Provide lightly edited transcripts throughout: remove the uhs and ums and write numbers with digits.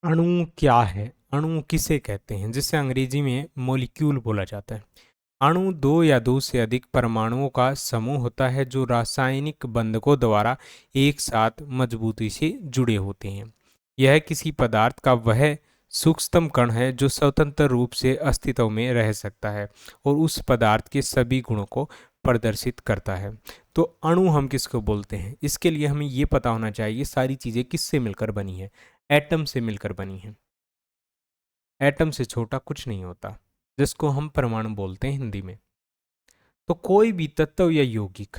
अणु क्या है? अणु किसे कहते हैं, जिसे अंग्रेजी में मॉलिक्यूल बोला जाता है। अणु दो या दो से अधिक परमाणुओं का समूह होता है जो रासायनिक बंधकों द्वारा एक साथ मजबूती से जुड़े होते हैं। यह किसी पदार्थ का वह सूक्ष्मतम कण है जो स्वतंत्र रूप से अस्तित्व में रह सकता है और उस पदार्थ के सभी गुणों को प्रदर्शित करता है। तो अणु हम किसको बोलते हैं, इसके लिए हमें ये पता होना चाहिए सारी चीज़ें किससे मिलकर बनी है। एटम से मिलकर बनी है। एटम से छोटा कुछ नहीं होता, जिसको हम परमाणु बोलते हैं हिंदी में। तो कोई भी तत्व या यौगिक,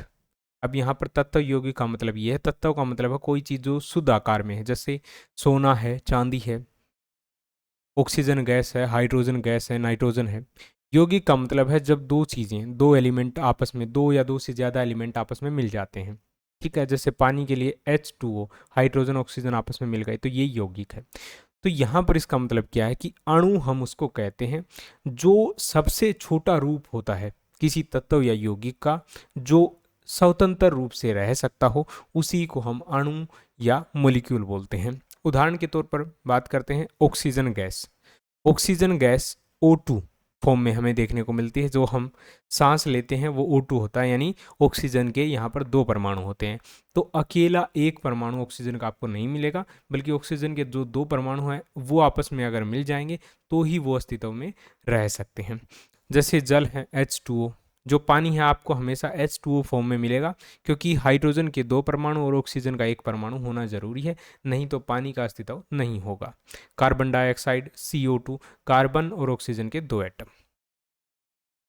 अब यहाँ पर तत्व यौगिक का मतलब ये है, तत्व का मतलब है कोई चीज़ जो शुद्ध आकार में है, जैसे सोना है, चांदी है, ऑक्सीजन गैस है, हाइड्रोजन गैस है, नाइट्रोजन है। यौगिक का मतलब है जब दो चीज़ें, दो एलिमेंट आपस में, दो या दो से ज़्यादा एलिमेंट आपस में मिल जाते हैं। ठीक है, जैसे पानी के लिए H2O, हाइड्रोजन ऑक्सीजन आपस में मिल गए, तो ये यौगिक है। तो यहाँ पर इसका मतलब क्या है कि अणु हम उसको कहते हैं जो सबसे छोटा रूप होता है किसी तत्व या यौगिक का, जो स्वतंत्र रूप से रह सकता हो, उसी को हम अणु या मॉलिक्यूल बोलते हैं। उदाहरण के तौर पर बात करते हैं oxygen gas. Oxygen gas O2 form में हमें देखने को मिलती है। जो हम सांस लेते हैं वो O2 होता है, यानी ऑक्सीजन के यहाँ पर दो परमाणु होते हैं। तो अकेला एक परमाणु ऑक्सीजन का आपको नहीं मिलेगा, बल्कि ऑक्सीजन के जो दो परमाणु हैं वो आपस में अगर मिल जाएंगे तो ही वो अस्तित्व में रह सकते हैं। जैसे जल है H2O, जो पानी है आपको हमेशा H2O फॉर्म में मिलेगा, क्योंकि हाइड्रोजन के दो परमाणु और ऑक्सीजन का एक परमाणु होना जरूरी है, नहीं तो पानी का अस्तित्व नहीं होगा। कार्बन डाइऑक्साइड CO2, कार्बन और ऑक्सीजन के दो एटम,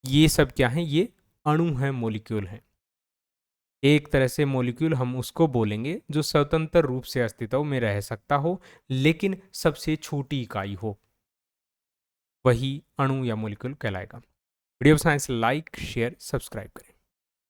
ये सब क्या है, ये अणु है, मॉलिक्यूल है। एक तरह से मॉलिक्यूल हम उसको बोलेंगे जो स्वतंत्र रूप से अस्तित्व में रह सकता हो लेकिन सबसे छोटी इकाई हो, वही अणु या मॉलिक्यूल कहलाएगा। Video science like share subscribe करें।